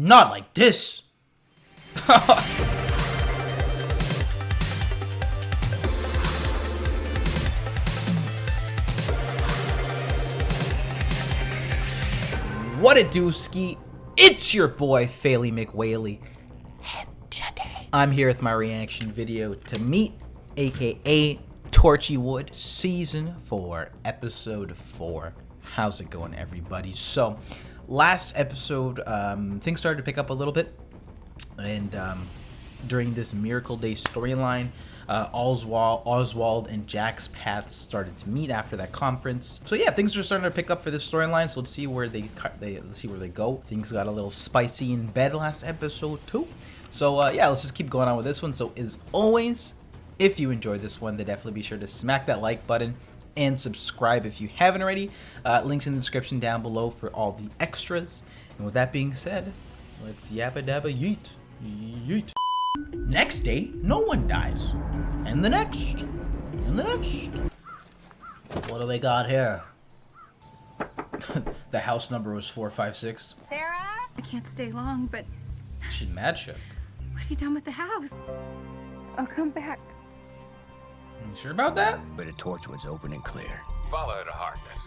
Not like this. What it do, Ski? It's your boy, Failey McWhaley. And today, I'm here with my reaction video to Meet, aka Torchwood, Season 4, Episode 4. How's it going, everybody? So, last episode, things started to pick up a little bit. And during this Miracle Day storyline, Oswald and Jack's paths started to meet after that conference. So yeah, things are starting to pick up for this storyline. So let's see where let's see where they go. Things got a little spicy in bed last episode too. So yeah, let's just keep going on with this one. So as always, if you enjoyed this one, then definitely be sure to smack that like button and subscribe if you haven't already. Links in the description down below for all the extras. And with that being said, let's yappa dabba yeet. Yeet. Next day, no one dies. And the next. And the next. What do we got here? The house number was 456. Sarah? I can't stay long, but... She's mad shook. What have you done with the house? I'll come back. You sure about that? But the Torchwood's open and clear. Follow the Harkness.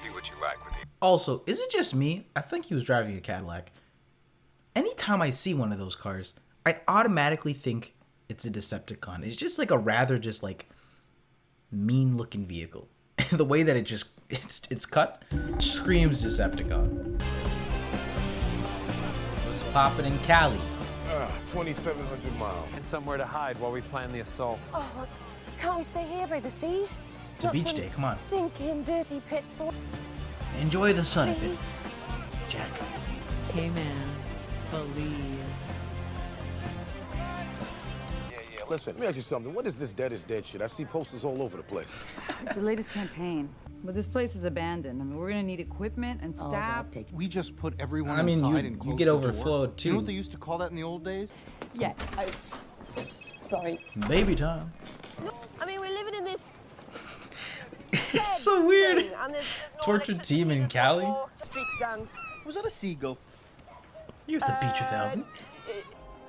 Do what you like with it. Also, is it just me? I think he was driving a Cadillac. Anytime I see one of those cars, I automatically think it's a Decepticon. It's just like a rather just like mean looking vehicle. The way that it's cut screams Decepticon. What's poppin' in Cali? 2,700 miles. And somewhere to hide while we plan the assault. Oh, can't we stay here by the sea? It's a beach day, come on. Stinking dirty pit. Enjoy the sun a bit, Jack. Hey man, believe. Yeah. Listen, let me ask you something. What is this dead is dead shit? I see posters all over the place. It's the latest campaign. But this place is abandoned. I mean, we're gonna need equipment and staff. We just put everyone I mean, inside and you closed get the overflowed door. too. Do you know what they used to call that in the old days? Yeah, sorry. Baby time. I mean, we're living in this... It's so weird. thing, and there's no Tortured team in Cali. Street gangs. Was that a seagull? You're the beach without him.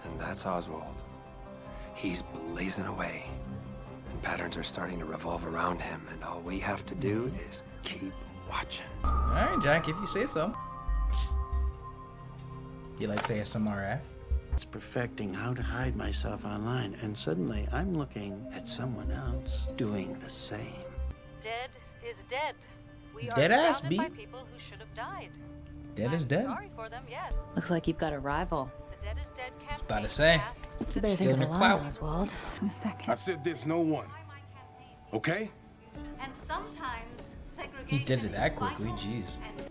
And that's Oswald. He's blazing away. And patterns are starting to revolve around him, and all we have to do is keep watching. Alright, Jack, if you say so. You like say ASMR, eh? It's perfecting how to hide myself online, and suddenly I'm looking at someone else doing the same. Dead is dead. We are Dead ass, surrounded B. by people who should have died. Dead is dead. Sorry for them yet. Looks like you've got a rival. The Dead is Dead campaign about to say. asks You to better Still think in of the a clout. line, Oswald. I'm second. I said there's no one. Okay? And sometimes segregation He did it that is quickly, vital jeez. and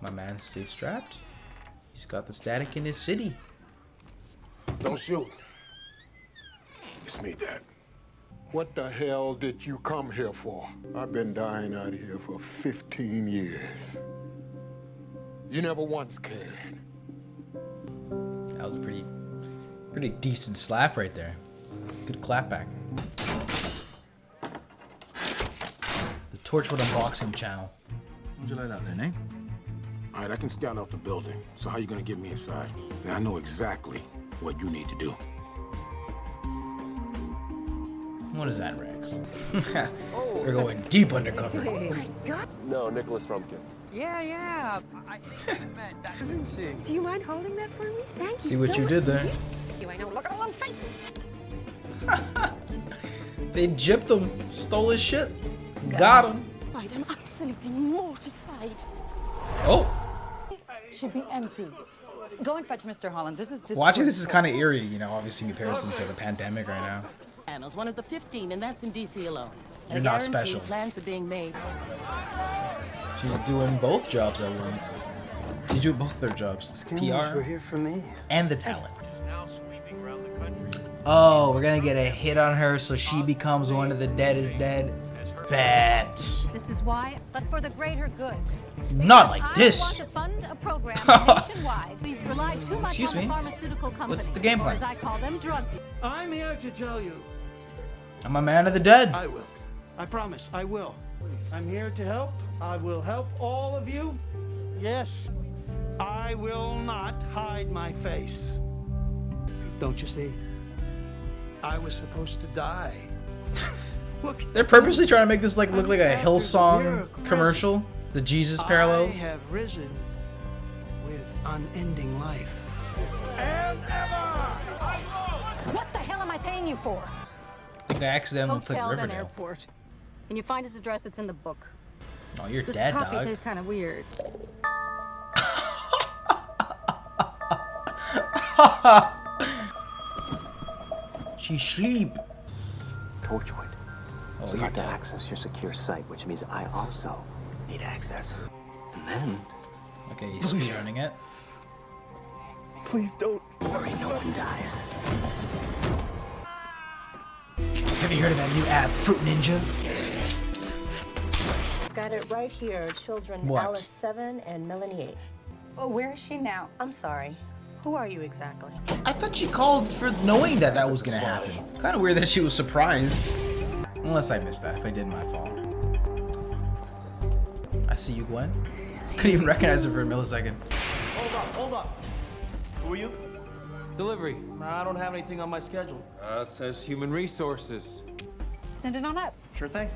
My man stays strapped. He's got the static in his city. Don't shoot. It's me, Dad. What the hell did you come here for? I've been dying out here for 15 years. You never once cared. That was a pretty decent slap right there. Good clap back. The Torchwood unboxing channel. Would you like that then, eh? All right, I can scout out the building. So how you gonna get me inside? Then I know exactly what you need to do. What is that, Rex? We're going deep undercover. No, Nicholas Frumpkin. Yeah. I think I meant that. Isn't she? Do you mind holding that for me? Thank See what you did there. I know. Look at all face. They gypped him, stole his shit, got him. I'm absolutely mortified. Oh, Should be empty. Go and fetch Mr. Holland. This is watching this is kind of eerie, you know, obviously in comparison to the pandemic right now. Panels, one of the 15, and that's in DC alone. You're I not guarantee special. Plans are being made. She's doing both jobs at once. She's doing both their jobs, PR here for me. and the talent. Oh, we're gonna get a hit on her so she becomes one of the Dead is Dead. Bet. This is why, but for the greater good. Not like this. I want to fund a program nationwide. We've relied too much Excuse on the me? pharmaceutical companies. What's the game or plan? as I call them, drug. I'm here to tell you. I'm a man of the dead. I will. I promise, I will. I'm here to help. I will help all of you. Yes, I will not hide my face. Don't you see? I was supposed to die. Look, They're purposely trying to make this like look like a Hillsong commercial. The Jesus parallels. I have risen with unending life. What the hell am I paying you for? I think I accidentally clicked Hotel, then Riverdale. airport. Can you find his address? It's in the book. Oh, you're This dead, coffee dog. tastes kind of weird. She sleep. Torchwood. Oh, So you're got to dead. access your secure site, which means I also need access. And then, Okay, he's speedrunning it. please don't worry, no one dies. Have you heard of that new app, Fruit Ninja? Got it right here. Children What? Alice 7 and Melanie 8. Oh, where is she now? I'm sorry. Who are you exactly? I thought she called for knowing that that was gonna happen. Kind of weird that she was surprised. Unless I missed that. If I did, my fault. I see you, Gwen. Couldn't even recognize her for a millisecond. Hold up. Who are you? Delivery. I don't have anything on my schedule. It says human resources. Send it on up. Sure thing.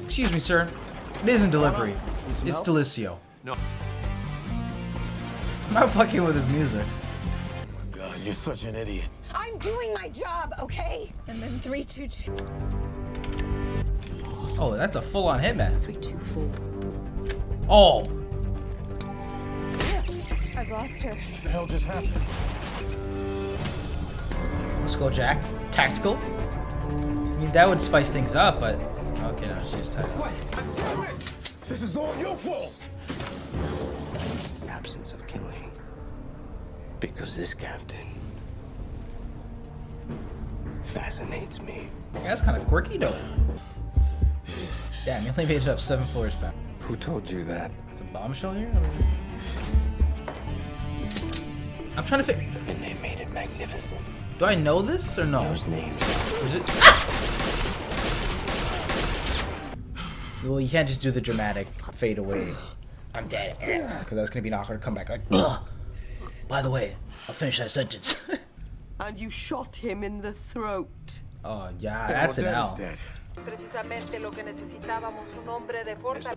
Excuse me, sir. It isn't delivery. It's Delicio. No. I'm not fucking with his music. God, you're such an idiot. I'm doing my job, okay? And then 322. Oh, that's a full-on hitman. 324. Oh, I've lost her. What the hell just happened? let's go, Jack. Tactical. I mean, that would spice things up, but okay, no, she's just tactical. This is all your fault. Absence of killing. Because this captain fascinates me. That's kind of quirky, though. Damn, you only made it up 7 floors, fam. Who told you that? It's a bombshell here? I'm trying to figure. And they made it magnificent. Do I know this or no? Those names. Or is it? Well, you can't just do the dramatic fade away. I'm dead. Because that's gonna be an awkward comeback. Like, by the way, I'll finish that sentence. And you shot him in the throat. Oh yeah, that's an L. Dead. Precisamente lo que necesitábamos, un hombre de fortaleza.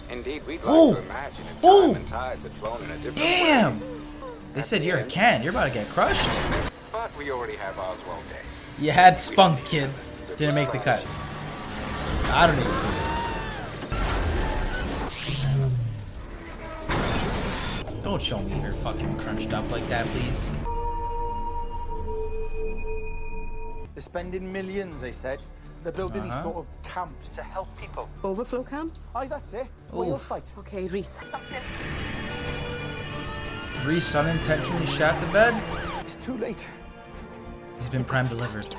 Indeed, we'd like Oh! to imagine if Oh! time and tides had flown in a different Damn! way. They said you're a can. You're about to get crushed. But we already have Oswald days. You had spunk, kid. Didn't make the cut. I don't need to see this. Don't show me her fucking crunched up like that, please. They're spending millions, they said. They're building these Uh-huh. sort of camps to help people. Overflow camps? Aye, that's it. Oof. Whale site. Okay, Reese. Reese unintentionally shot the bed. It's too late. He's been prime delivered.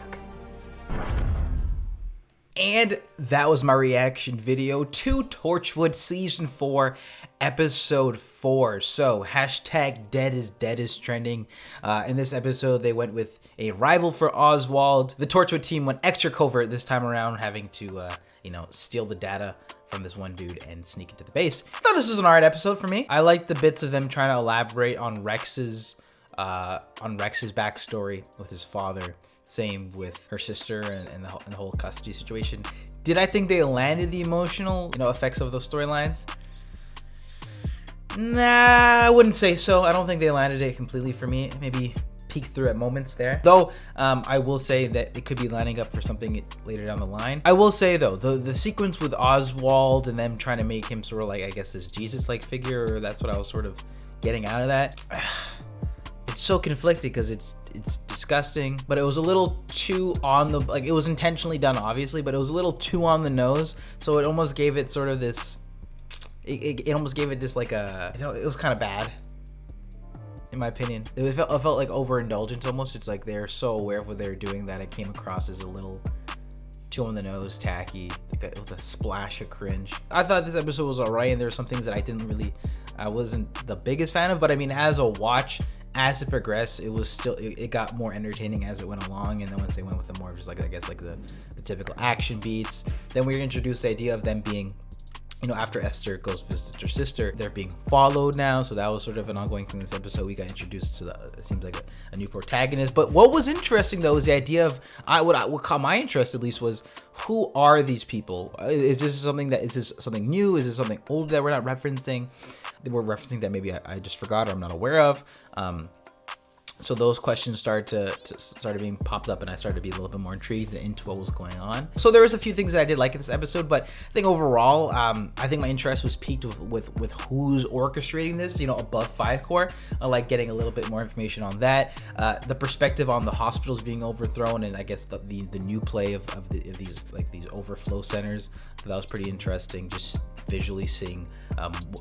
And that was my reaction video to Torchwood Season 4, Episode 4. So, hashtag dead is trending. In this episode, they went with a rival for Oswald. The Torchwood team went extra covert this time around, having to, steal the data from this one dude and sneak into the base. I thought this was an alright episode for me. I liked the bits of them trying to elaborate on Rex's backstory with his father. Same with her sister and the whole custody situation. Did I think they landed the emotional, effects of those storylines? Nah, I wouldn't say so. I don't think they landed it completely for me. Maybe peeked through at moments there. Though, I will say that it could be lining up for something later down the line. I will say though, the sequence with Oswald and them trying to make him sort of like, I guess, this Jesus-like figure, or that's what I was sort of getting out of that. It's so conflicted because it's disgusting, but it was a little too on the, like, it was intentionally done obviously, but it was a little too on the nose, so it almost gave it sort of this, it almost gave it just like a, it was kind of bad in my opinion. It felt like overindulgence almost. It's like they're so aware of what they're doing that it came across as a little too on the nose, tacky, with a splash of cringe. I thought this episode was alright, and there were some things that I wasn't the biggest fan of, but I mean, as a watch, as it progressed, it was still, it got more entertaining as it went along. And then once they went with the more just like, I guess, like the typical action beats, then we were introduced the idea of them being, you know, after Esther goes visit her sister, they're being followed now. So that was sort of an ongoing thing. This episode, we got introduced to it seems like a new protagonist. But what was interesting though is the idea of what caught my interest at least was, who are these people? Is this something new? Is this something old that we're not referencing? That we're referencing that maybe I just forgot or I'm not aware of. So those questions started being popped up, and I started to be a little bit more intrigued into what was going on. So there was a few things that I did like in this episode, but I think overall, I think my interest was piqued with who's orchestrating this, you know, above 5 Corps. I like getting a little bit more information on that. The perspective on the hospitals being overthrown, and I guess the new play of these overflow centers. So that was pretty interesting. Just visually seeing,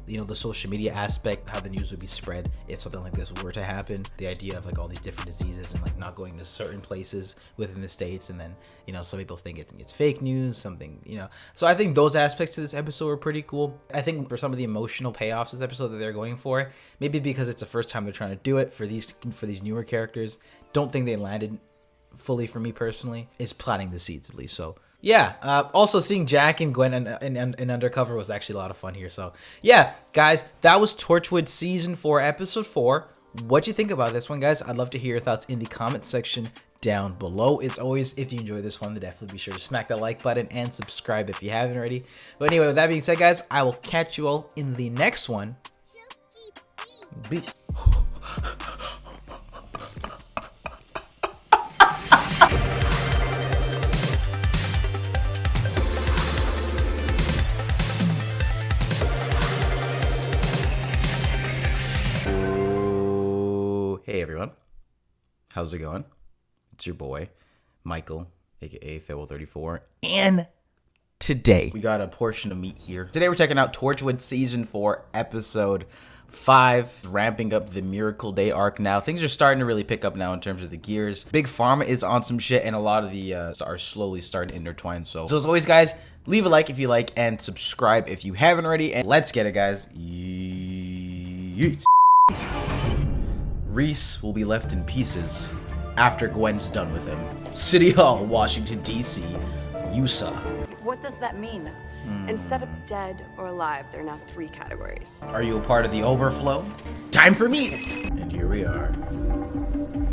you know, the social media aspect, how the news would be spread if something like this were to happen. The idea of like all these different diseases and like not going to certain places within the States, and then, you know, some people think it's fake news, something, you know. So I think those aspects of this episode were pretty cool. I think for some of the emotional payoffs this episode that they're going for, maybe because it's the first time they're trying to do it for these newer characters, don't think they landed fully for me personally. Is planting the seeds at least. So yeah, also seeing Jack and Gwen in Undercover was actually a lot of fun here. So yeah, guys, that was Torchwood Season 4, Episode 4. What'd you think about this one, guys? I'd love to hear your thoughts in the comment section down below. As always, if you enjoyed this one, then definitely be sure to smack that like button and subscribe if you haven't already. But anyway, with that being said, guys, I will catch you all in the next one. Peace. Hey everyone, how's it going? It's your boy, Michael, aka Fable34, and today we got a portion of meat here. Today we're checking out Torchwood Season 4, Episode 5, ramping up the Miracle Day arc now. Things are starting to really pick up now in terms of the gears. Big Pharma is on some shit, and a lot of the are slowly starting to intertwine. So as always, guys, leave a like if you like, and subscribe if you haven't already, and let's get it, guys. Yeet. Reese will be left in pieces after Gwen's done with him. City Hall, Washington, D.C. USA. What does that mean? Instead of dead or alive, there are now 3 categories. Are you a part of the overflow? Time for me! And here we are.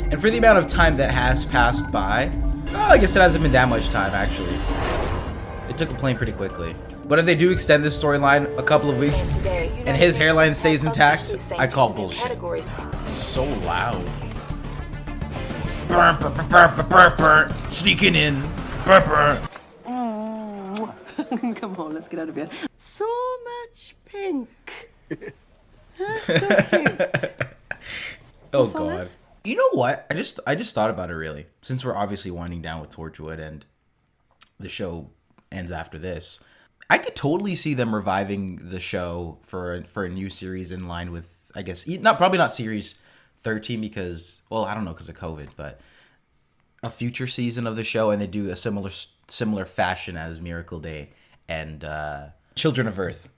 And for the amount of time that has passed by, I guess it hasn't been that much time, actually. It took a plane pretty quickly. But if they do extend this storyline a couple of weeks and his hairline stays intact, I call bullshit. So loud. Burr, burr, burr, burr, burr, burr. Sneaking in. Burr, burr. Come on, let's get out of here. So much pink. So cute. Oh god. You know what? I just thought about it really. Since we're obviously winding down with Torchwood and the show ends after this, I could totally see them reviving the show for a new series in line with, I guess, probably not series 13 because, well, I don't know because of COVID, but a future season of the show, and they do a similar fashion as Miracle Day and Children of Earth,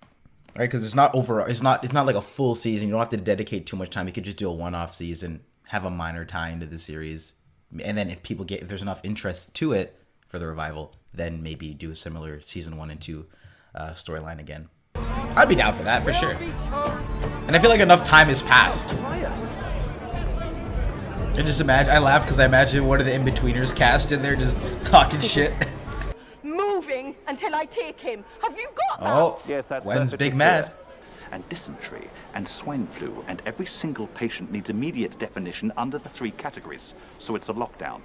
right? Because it's not like a full season. You don't have to dedicate too much time. You could just do a one-off season, have a minor tie into the series, and then if there's enough interest to it for the revival, then maybe do a similar season 1 and 2 storyline again. I'd be down for that for sure. And I feel like enough time has passed. I laugh because I imagine one of the in-betweeners cast in there just talking shit. Moving until I take him. Have you got that? Oh, yes, that's Gwen's big mad. And dysentery and swine flu, and every single patient needs immediate definition under the 3 categories. So it's a lockdown.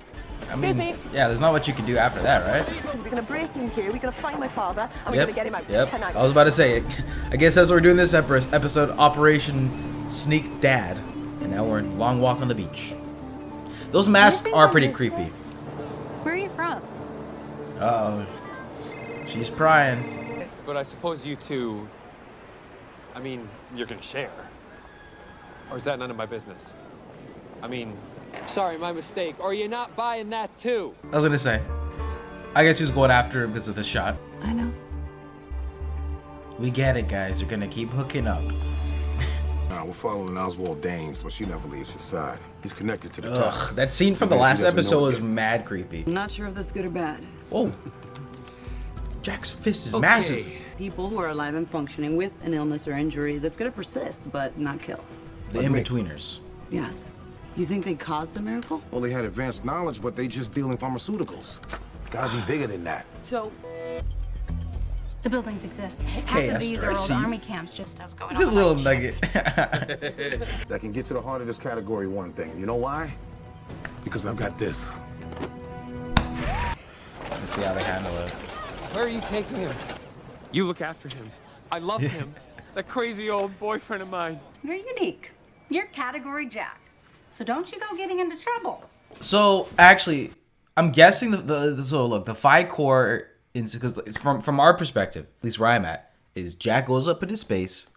I mean, yeah, there's not much you can do after that, right? We're gonna break in here, we're gonna find my father, and we're gonna get him out tonight. I was about to say, I guess that's what we're doing this episode, Operation Sneak Dad. And now we're in Long Walk on the Beach. Those masks are pretty creepy. Where are you from? Uh-oh. She's prying. But I suppose you two, I mean, you're gonna share. Or is that none of my business? I mean, sorry, my mistake. Or you're not buying that too? I was gonna say, I guess he was going after him because of the shot. I know. We get it, guys. You're gonna keep hooking up. around. We're following Oswald Danes, but she never leaves his side. He's connected to the top. Ugh, that scene from the last episode was mad creepy. I'm not sure if that's good or bad. Whoa. Jack's fist is massive. People who are alive and functioning with an illness or injury that's going to persist but not kill. The in-betweeners. Yes. You think they caused the miracle? Well, they had advanced knowledge, but they just deal in pharmaceuticals. It's gotta be bigger than that. So, The buildings exist. Okay, Half of these are old see. army camps, just as going Good on. little nugget. That can get to the heart of this category one thing. You know why? Because I've got this. Let's see how they handle it. Where are you taking him? You look after him. I love him. That crazy old boyfriend of mine. You're unique. You're category Jack. So don't you go getting into trouble. So actually, I'm guessing so look, the Phi Corps, because from our perspective, at least where I'm at, is Jack goes up into space,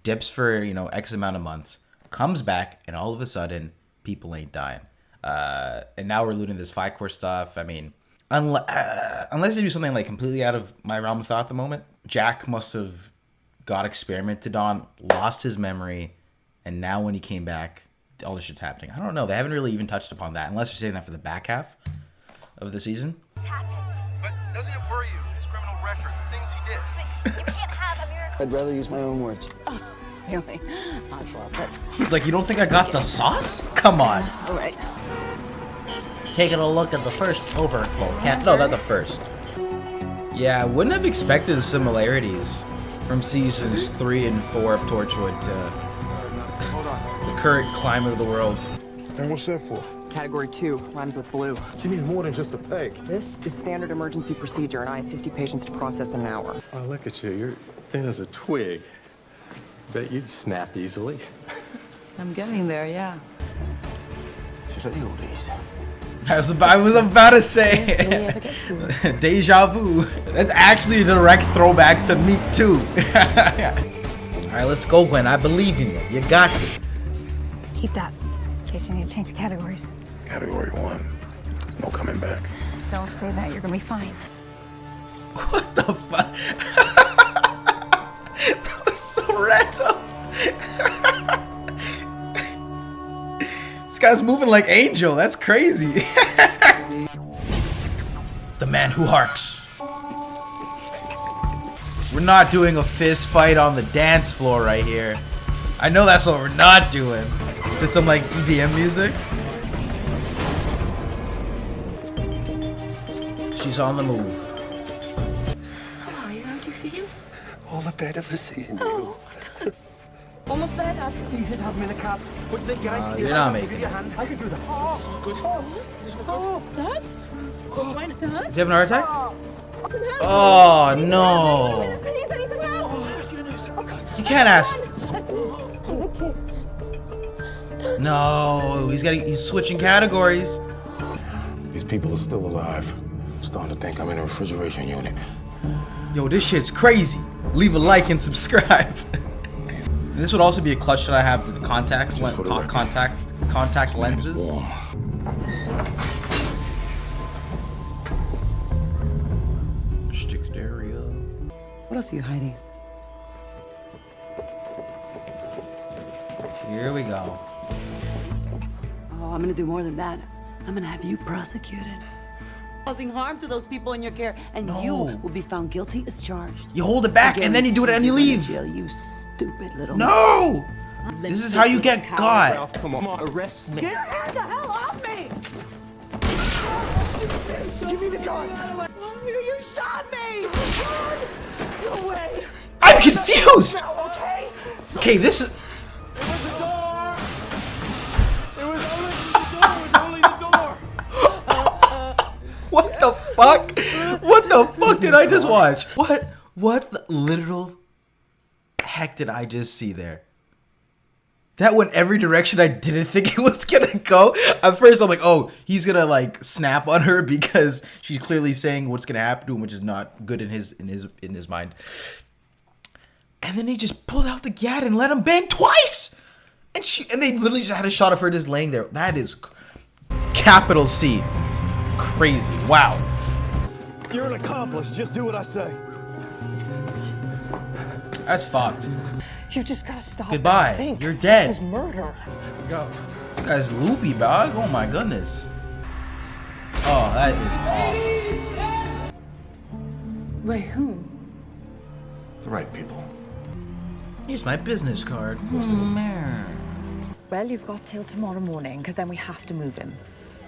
dips for X amount of months, comes back, and all of a sudden people ain't dying. And now we're looting this Phi Corps stuff. I mean, unless they do something like completely out of my realm of thought at the moment, Jack must have got experimented on, lost his memory, and now when he came back, all this shit's happening. I don't know. They haven't really even touched upon that, unless you're saying that for the back half of the season. But doesn't it worry you, his criminal record, the things he did? You can't have a miracle. I'd rather use my own words. oh, really? Oswald, that's... He's like, you don't think I got the sauce? Come on. All right. Taking a look at the first overflow. No, not the first. Yeah, I wouldn't have expected the similarities from seasons 3 and 4 of Torchwood to the current climate of the world. And what's that for? Category 2, rhymes with flu. She needs more than just a peg. This is standard emergency procedure, and I have 50 patients to process in an hour. Oh, look at you. You're thin as a twig. Bet you'd snap easily. I'm getting there, yeah. I was about to say deja vu. That's actually a direct throwback to Meat too. All right, let's go, Gwen. I believe in you. You got this. Keep that in case you need to change categories. Category 1. There's no coming back. Don't say that. You're gonna be fine. What the fuck? That was so random. This guy's moving like Angel. That's crazy. The man who harks. We're not doing a fist fight on the dance floor right here. I know that's what we're not doing. There's some like EDM music. She's on the move. Hello, you how do you feel? All the better for seeing you. Oh. Almost there, Dad. Please just have him in the cab. What did they get? You're not making it. I can do that. Dad? Oh, Dad? Is he having a heart attack? Some help. Oh no! Please, I need some help. You can't ask. No, he's switching categories. These people are still alive. I'm starting to think I'm in a refrigeration unit. Yo, this shit's crazy. Leave a like and subscribe. This would also be a clutch that I have the contact lenses. Stick area. What else are you hiding? Here we go. Oh, I'm gonna do more than that. I'm gonna have you prosecuted. Causing harm to those people in your care, and you will be found guilty as charged. You hold it back and then you do it and you leave. Jail, you stupid little. No! This is how you get caught. Ralph, come on, arrest me. Get your hands the hell off me! Give me the gun. You shot me! No way. I'm confused. Okay. Okay, this is. It was the door. It was only the door. What the fuck? What the fuck did I just watch? What the literal heck did I just see there? That went every direction I didn't think it was gonna go. At first I'm like, oh, he's gonna like snap on her because she's clearly saying what's gonna happen to him, which is not good in his mind. And then he just pulled out the gat and let him bang twice. And they literally just had a shot of her just laying there. That is capital C. Crazy. Wow. You're an accomplice. Just do what I say. That's fucked. You just gotta stop. Goodbye. And think. You're dead. This is murder. Go. This guy's loopy, dog. Oh my goodness. Oh, that is awful. Wait, whom? The right people. Here's my business card. Well, you've got till tomorrow morning, because then we have to move him.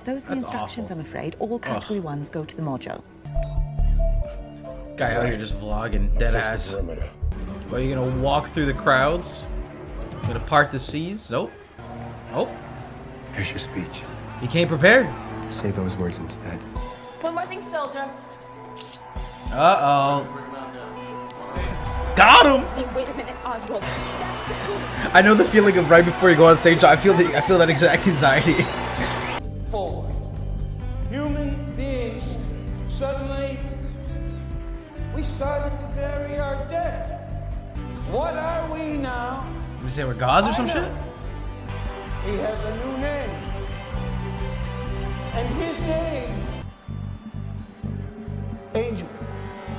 Those are the That's instructions, awful. I'm afraid. All category ones go to the mojo. Guy out here just vlogging, dead ass. Are you gonna walk through the crowds? Gonna part the seas? Nope. Oh. Here's your speech. He came prepared. Say those words instead. One more thing, soldier. Uh-oh. Got him! Hey, wait a minute, Oswald. I know the feeling of right before you go on stage, so I feel that exact anxiety. Four human beings, suddenly we started to bury our dead. What are we now? We say we're gods or some shit? He has a new name. And his name, Angel.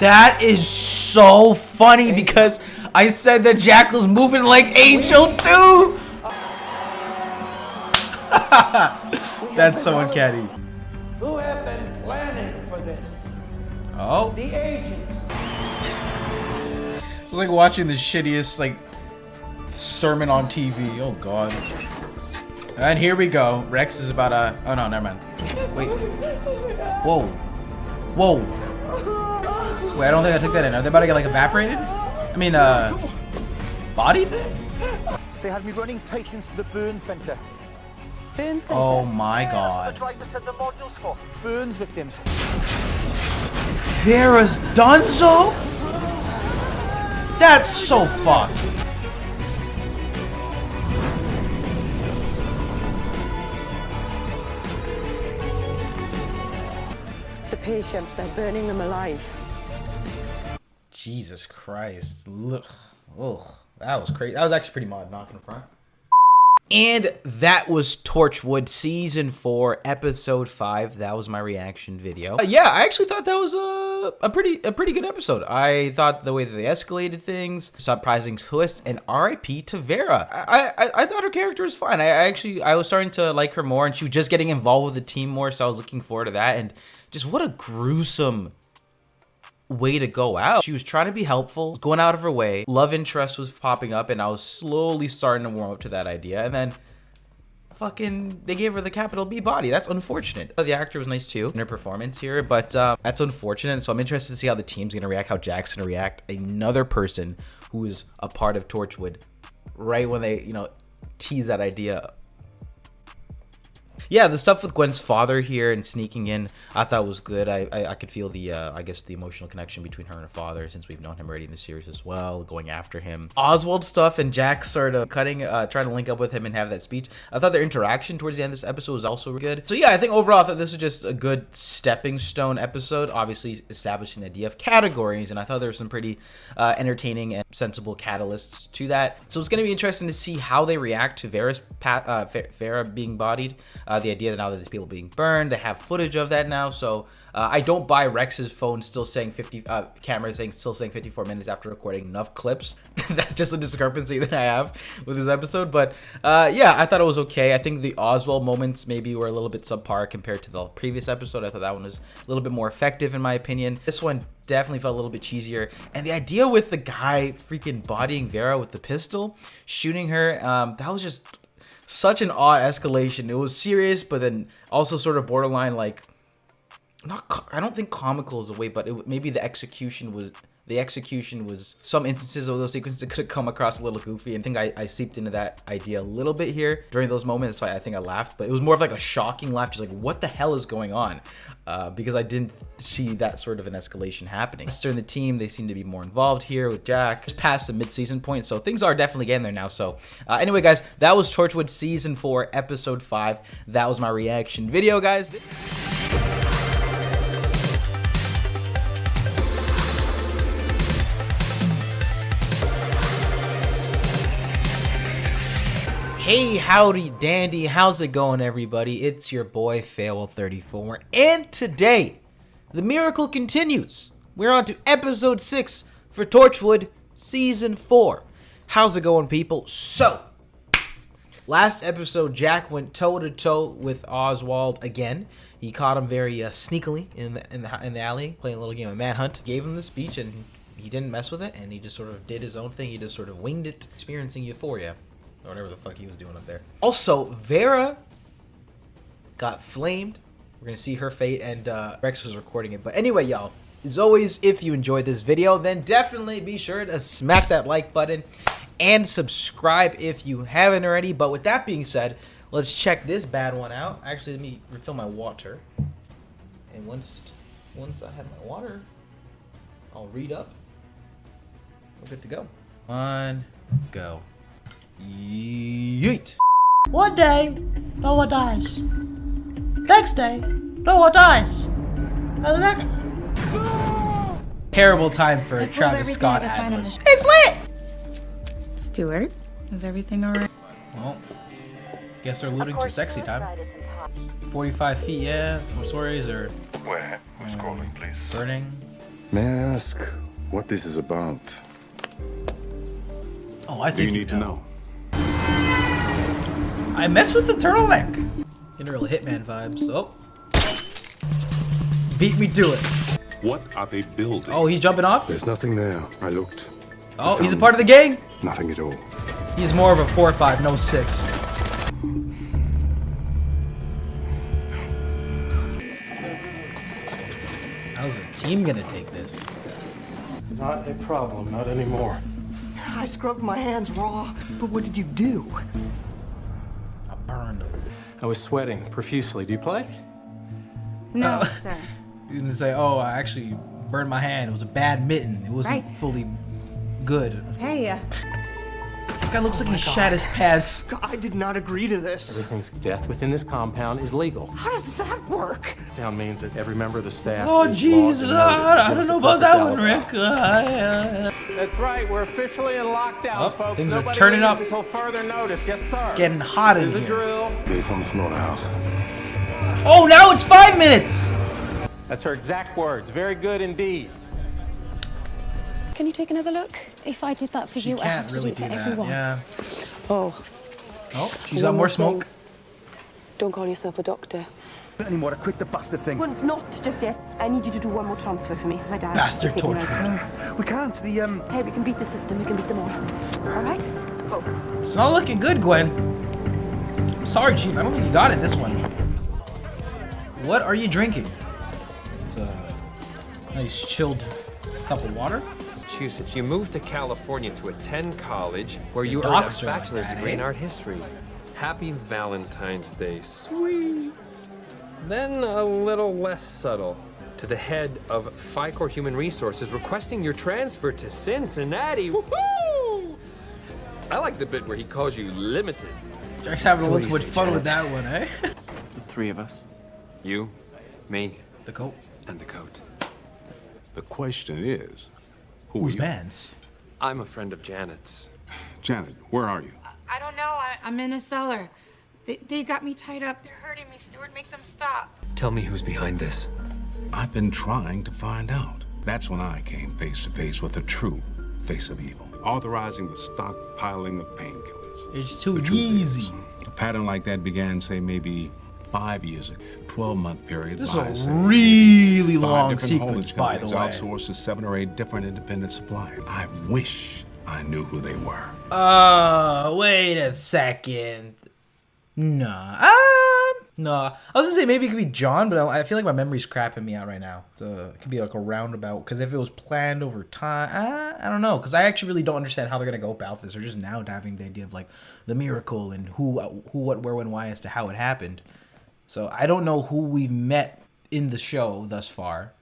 That is so funny because I said that Jack was moving like Angel too. That's so uncanny. Who have been planning for this? Oh. The agents. It's like watching the shittiest like sermon on TV. Oh god. And here we go. Rex is about to. Oh no, never mind. Wait. Whoa. Whoa. Wait, I don't think I took that in. Are they about to get like evaporated? I mean, bodied? They had me running patients to the burn center. Burn center? Oh my Yeah, that's god. what the driver said the module's for. Burns victims. Vera's Dunzo? That's so fucked. The patients, they're burning them alive. Jesus Christ. Ugh. Ugh. That was crazy. That was actually pretty mod, not gonna front. And that was Torchwood Season 4, Episode 5. That was my reaction video. Yeah, I actually thought that was a pretty good episode. I thought the way that they escalated things, surprising twist, and RIP to Vera. I thought her character was fine. I was starting to like her more, and she was just getting involved with the team more, so I was looking forward to that. And just what a gruesome way to go out. She was trying to be helpful, going out of her way. Love interest was popping up, and I was slowly starting to warm up to that idea. And then fucking they gave her the capital B body. That's unfortunate. The actor was nice too in her performance here, but that's unfortunate. So I'm interested to see how the team's gonna react, how Jack's gonna react. Another person who is a part of Torchwood right when they, tease that idea. Yeah, the stuff with Gwen's father here and sneaking in, I thought was good. I could feel the, I guess, the emotional connection between her and her father, since we've known him already in the series as well, going after him. Oswald stuff and Jack sort of trying to link up with him and have that speech. I thought their interaction towards the end of this episode was also good. So yeah, I think overall, I thought this was just a good stepping stone episode, obviously establishing the idea of categories, and I thought there were some pretty entertaining and sensible catalysts to that. So it's going to be interesting to see how they react to Vera being bodied. The idea that now that these people being burned, they have footage of that now. So I don't buy Rex's phone still saying camera still saying 54 minutes after recording enough clips. That's just a discrepancy that I have with this episode. But yeah, I thought it was okay. I think the Oswald moments maybe were a little bit subpar compared to the previous episode. I thought that one was a little bit more effective in my opinion. This one definitely felt a little bit cheesier. And the idea with the guy freaking bodying Vera with the pistol, shooting her, that was just such an odd escalation. It was serious, but then also sort of borderline, like, I don't think comical is the way, but maybe the execution was some instances of those sequences that could have come across a little goofy. And I think I seeped into that idea a little bit here during those moments. So I think I laughed, but it was more of like a shocking laugh, just like, what the hell is going on? Because I didn't see that sort of an escalation happening. During the team, they seem to be more involved here with Jack, just past the mid-season point. So things are definitely getting there now. So anyway, guys, that was Torchwood Season 4, Episode 5. That was my reaction video, guys. Hey, howdy dandy, how's it going everybody? It's your boy Fail34, and today, the miracle continues. We're on to episode 6 for Torchwood Season 4. How's it going, people? So, last episode, Jack went toe-to-toe with Oswald again. He caught him very sneakily in the alley, playing a little game of Manhunt. Gave him the speech, and he didn't mess with it, and he just sort of did his own thing. He just sort of winged it, experiencing euphoria, or whatever the fuck he was doing up there. Also, Vera got flamed. We're gonna see her fate, and Rex was recording it. But anyway, y'all, as always, if you enjoyed this video, then definitely be sure to smack that like button and subscribe if you haven't already. But with that being said, let's check this bad one out. Actually, let me refill my water. And once I have my water, I'll read up. We're good to go. On, go. Yeet. One day, Noah dies. Next day, Noah dies. And the next... Terrible time for a Travis Scott ad. It's lit! Stuart, is everything alright? Well, guess they're alluding to sexy time. 45 feet, yeah. From stories or... Where? Who's calling, please? Burning. May I ask what this is about? Oh, I think you need to know. I mess with the turtleneck. Getting real Hitman vibes. Oh. Beat me to it. What are they building? Oh, he's jumping off? There's nothing there. I looked. Oh, he's a part of the gang? Nothing at all. He's more of a 4-5, no 6. How's the team gonna take this? Not a problem, not anymore. I scrubbed my hands raw, but what did you do? I burned him. I was sweating profusely. Do you play? No, sir. You didn't say, oh, I actually burned my hand. It was a bad mitten. It wasn't fully good. Hey, This guy looks like he shat his pants. I did not agree to this. Everything's death within this compound is legal. How does that work? Down means that every member of the staff. Oh, is jeez, logged and I don't know about that one, alibi. Rick. That's right. We're officially in lockdown, folks. Things are Nobody turning leaves up. Until further notice. Yes, sir. It's getting hot in This is here. a drill. Based on the slaughterhouse. Oh, now it's 5 minutes. That's her exact words. Very good indeed. Can you take another look? If I did that for you, I have to do it for everyone. Yeah. Oh. Oh, she's got more smoke. Don't call yourself a doctor. Not anymore. I quit the bastard thing. Well, not just yet. I need you to do one more transfer for me. My dad. Bastard is taking Torchwood. over. We can't. Hey, we can beat the system. We can beat them all. All right? Go. It's not looking good, Gwen. I'm sorry, Chief. I don't think you got it this one. What are you drinking? It's a nice chilled cup of water. Massachusetts. You moved to California to attend college where you earned a docs are like bachelor's that, degree in eh? art history. Happy Valentine's Day. Sweet. Then a little less subtle. To the head of FICOR Human Resources requesting your transfer to Cincinnati. Woohoo! I like the bit where he calls you limited. Jack's having So a what little do you much say, fun Janet? with that one, eh? The three of us. You, me, the coat, and the coat. The question is, whose man's? I'm a friend of Janet's. Janet, where are you? I don't know. I'm in a cellar. They got me tied up. They're hurting me, Stuart. Make them stop. Tell me who's behind this. I've been trying to find out. That's when I came face to face with the true face of evil, authorizing the stockpiling of painkillers. It's too easy. A pattern like that began, say, maybe 5 years ago. 12-month period. This is a really long sequence, by the way. Outsourced to 7 or 8 different independent suppliers. I wish I knew who they were. Wait a second. Nah. No. I was gonna say maybe it could be John, but I feel like my memory's crapping me out right now. So it could be like a roundabout, because if it was planned over time, I don't know, because I actually really don't understand how they're gonna go about this. They're just now diving the idea of like the miracle and who, what, where, when, why as to how it happened. So I don't know who we've met in the show thus far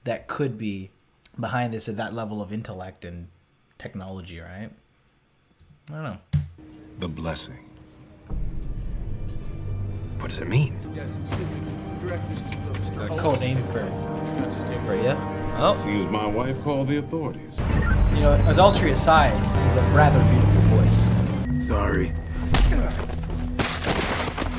that could be behind this at that level of intellect and technology, right? I don't know. The blessing. What does it mean? A code name for you. Oh. Seems my wife called the authorities. You know, adultery aside, he's a rather beautiful voice. Sorry.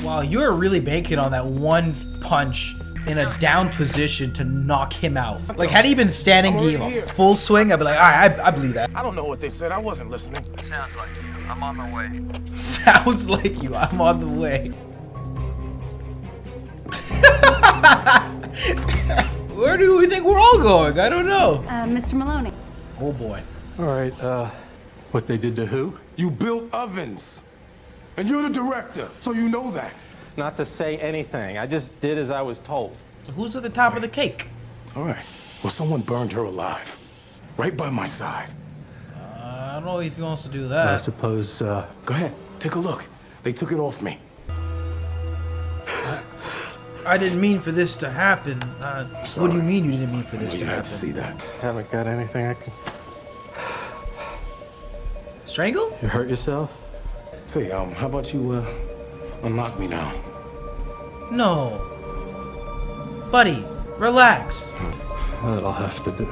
Wow, you're really banking on that one punch in a down position to knock him out. Like, had he been standing, gave a full swing, I'd be like, all right, I believe that. I don't know what they said. I wasn't listening. Sounds like you. I'm on the way. Sounds like you. I'm on the way. Where do we think we're all going? I don't know. Mr. Maloney. Oh boy. All right, what they did to who? You built ovens. And you're the director, so you know that. Not to say anything. I just did as I was told. So who's at the top of the cake? All right. Well, someone burned her alive. Right by my side. I don't know if he wants to do I that. suppose, Go ahead, take a look. They took it off me. I didn't mean for this to happen. What do you mean you didn't mean for this to You happen? have to see that. haven't got anything I can... Strangle? You hurt yourself? Say, how about you, unlock me now? No. Buddy, relax. That'll have to do.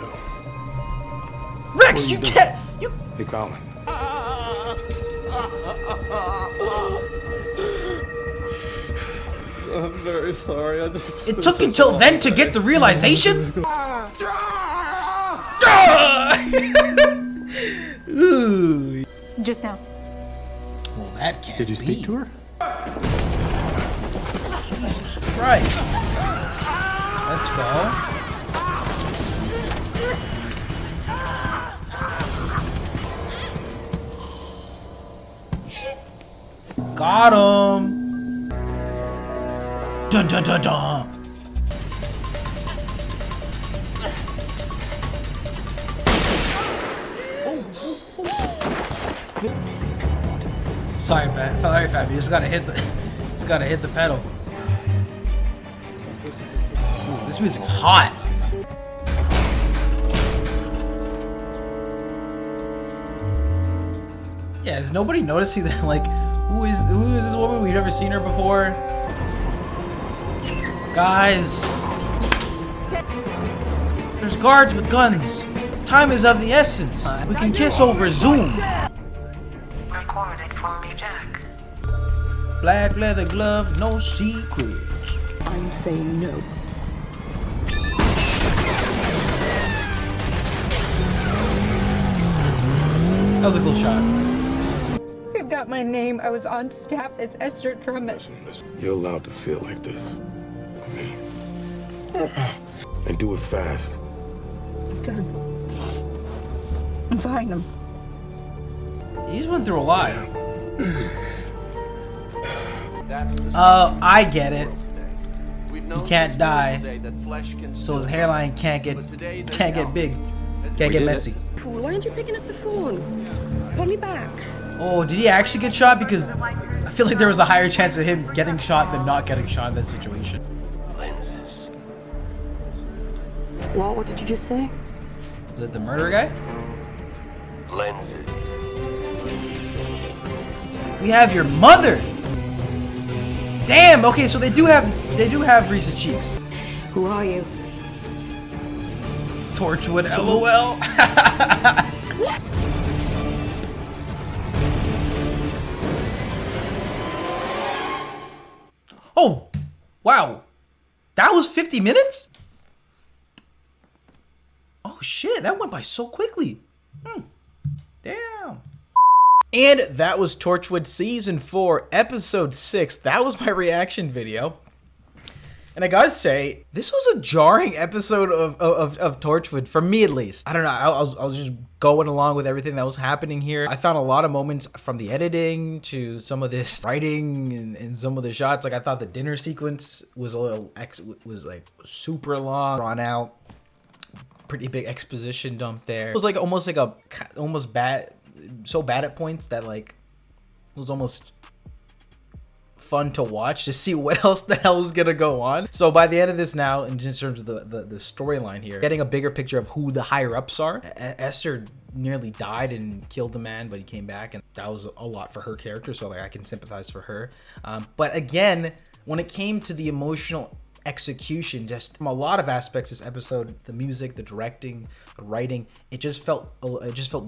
Rex, you can't. You. Hey, Colin. I'm very sorry. I just... It took until then to get the realization? Ooh. Just now. Well, that can't Did you speak to her? Jesus Christ. Let's go. Got him. Dun dun dun dun. Sorry, man. Sorry, fam. You just gotta hit the pedal. Ooh, this music's hot. Yeah, is nobody noticing that? Like, who is this woman? We've never seen her before. Guys, there's guards with guns. Time is of the essence. We can kiss over Zoom. Recording for me, Jack. Black leather glove, no secrets. I'm saying no. That was a cool shot. They've got my name. I was on staff as Esther Drummond. You're allowed to feel like this. Okay? And do it fast. Done. I'm fine. He just went through a lot. I get it. He can't die, so his hairline can't get big, can't get messy. Why aren't you picking up the phone? Call me back. Oh, did he actually get shot? Because I feel like there was a higher chance of him getting shot than not getting shot in that situation. Lenses. What did you just say? Was it the murder guy? Lenses. We have your mother. Damn. Okay, so they do have Reese's cheeks. Who are you? Torchwood, LOL. Oh, wow. That was 50 minutes? Oh shit, that went by so quickly. Damn. And that was Torchwood Season 4, Episode 6. That was my reaction video. And I gotta say, this was a jarring episode of Torchwood, for me at least. I don't know, I was just going along with everything that was happening here. I found a lot of moments from the editing to some of this writing and some of the shots. Like, I thought the dinner sequence was like super long, drawn out, pretty big exposition dump there. It was like almost bad, so bad at points that like, it was almost fun to watch to see what else the hell is gonna go on. So by the end of this now, in just terms of the storyline here, getting a bigger picture of who the higher ups are. Esther nearly died and killed the man, but he came back, and that was a lot for her character, so like I can sympathize for her. But again, when it came to the emotional execution, just from a lot of aspects, this episode, the music, the directing, the writing, it just felt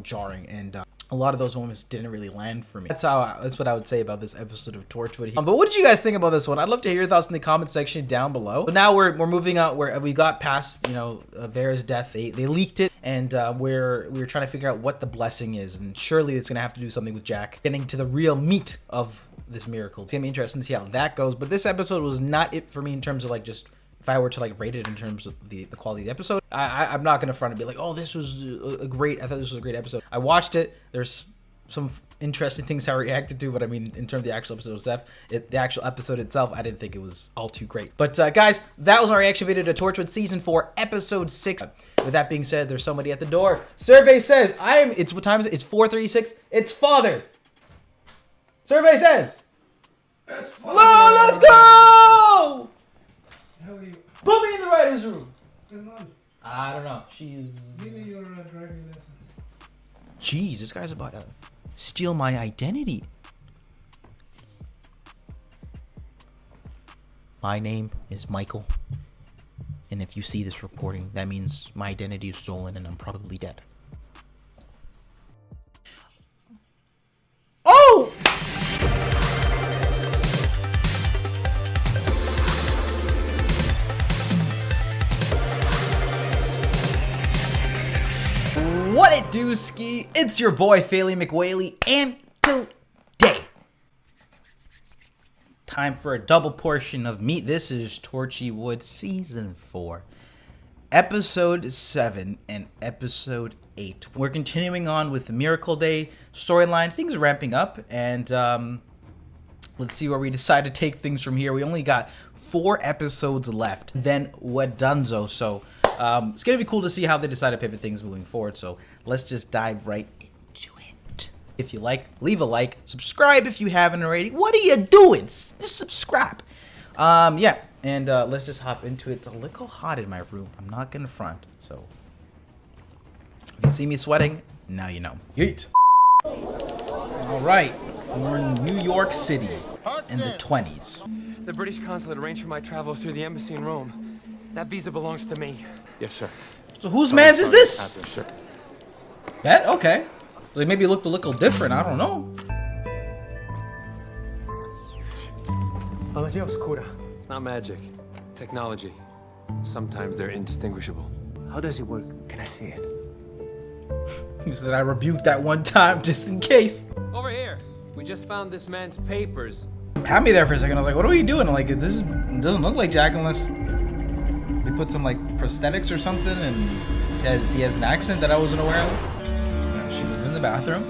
jarring. And a lot of those moments didn't really land for me. That's what I would say about this episode of Torchwood. But what did you guys think about this one? I'd love to hear your thoughts in the comment section down below. But now we're moving out where we got past, you know, Vera's death. They leaked it, and we're trying to figure out what the blessing is, and surely it's gonna have to do something with Jack getting to the real meat of this miracle. It's gonna be interesting to see how that goes. But this episode was not it for me in terms of like just. If I were to like rate it in terms of the quality of the episode, I'm not gonna front and be like, oh, this was a great. I thought this was a great episode. I watched it. There's some interesting things I reacted to, but I mean, in terms of the actual episode itself, the actual episode itself, I didn't think it was all too great. But guys, that was my reaction video to Torchwood Season 4, Episode 6. With that being said, there's somebody at the door. Survey says it's what time is it? It's 4:36. It's Father. Survey says. Hello, let's go. Put me in the writer's room. I don't know. She's. Give me your driving lesson. Jeez, this guy's about to steal my identity. My name is Michael. And if you see this recording, that means my identity is stolen and I'm probably dead. Oh! What it do, Ski? It's your boy, Fayley McWhaley, and today, time for a double portion of meat. This is Torchwood Season 4, Episode 7 and Episode 8. We're continuing on with the Miracle Day storyline. Things are ramping up, and let's see where we decide to take things from here. We only got 4 episodes left, then we're donezo, so it's gonna be cool to see how they decide to pivot things moving forward. So let's just dive right into it. If you like, leave a like, subscribe if you haven't already. What are you doing? Just subscribe. Yeah, and let's just hop into it. It's a little hot in my room. I'm not gonna front. So if you see me sweating, now you know. Yeet. All right, we're in New York City in the 20s. The British consulate arranged for my travel through the embassy in Rome. That visa belongs to me. Yes, sir. So whose man's is this? Sir. Bet? Okay. So they maybe looked a little different. I don't know. La magia oscura. It's not magic. Technology. Sometimes they're indistinguishable. How does it work? Can I see it? He said I rebuked that one time just in case. Over here. We just found this man's papers. Had me there for a second. I was like, what are you doing? Like, this doesn't look like Jack unless they put some like prosthetics or something, and he has an accent that I wasn't aware of. She was in the bathroom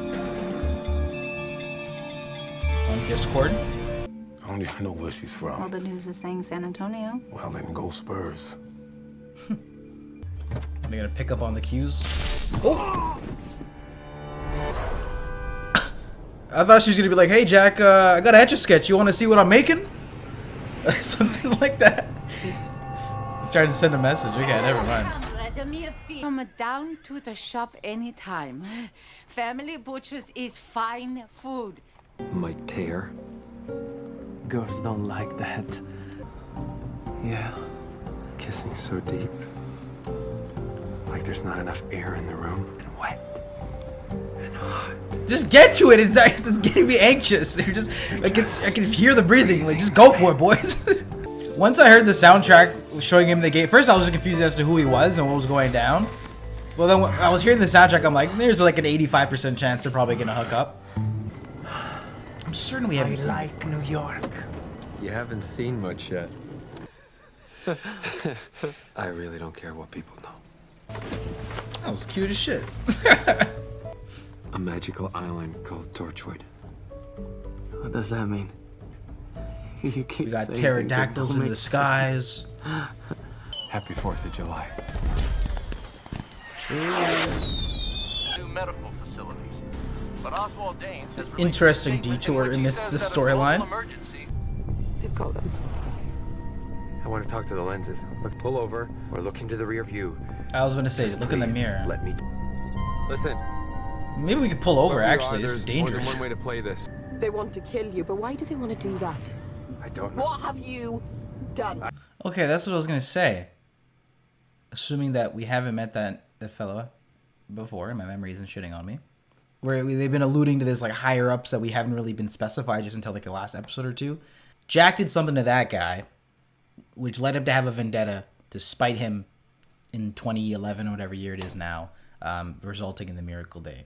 on Discord. I don't even know where she's from. Well, the news is saying San Antonio. Well, then go Spurs. They're gonna pick up on the cues. Oh! I thought she was gonna be like, hey Jack, I got a Etch-a-Sketch. You wanna see what I'm making? Something like that. He's trying to send a message. Okay, never mind. Come down to the shop anytime. Family Butchers is fine food. Might tear. Girls don't like that. Yeah. Kissing so deep. Like there's not enough air in the room. And wet. And hot. Just get to it. It's getting me anxious. They're just, I can hear the breathing. Like, just go for it, boys. Once I heard the soundtrack showing him the gate, first I was confused as to who he was and what was going down. Well, then when I was hearing the soundtrack, I'm like, there's like an 85% chance they're probably gonna hook up. I'm certain we haven't seen. I like New York. You haven't seen much yet. I really don't care what people know. That was cute as shit. A magical island called Torchwood. What does that mean? You keep we got pterodactyls in the skies. Happy 4th of July. New medical facilities. But Oswald Danes has interesting detour in this storyline. They've got them. I want to talk to the lenses. Look, pull over or look into the rear view. I was gonna say, just look in the mirror. Let me. Listen. Maybe we could pull over. Actually, this is dangerous. There's one way to play this. They want to kill you, but why do they want to do that? I don't know. What have you done? Okay, that's what I was gonna say. Assuming that we haven't met that fellow before, and my memory isn't shitting on me. where they've been alluding to this like higher ups that we haven't really been specified just until like the last episode or two. Jack did something to that guy, which led him to have a vendetta to spite him in 2011 or whatever year it is now, resulting in the Miracle Day.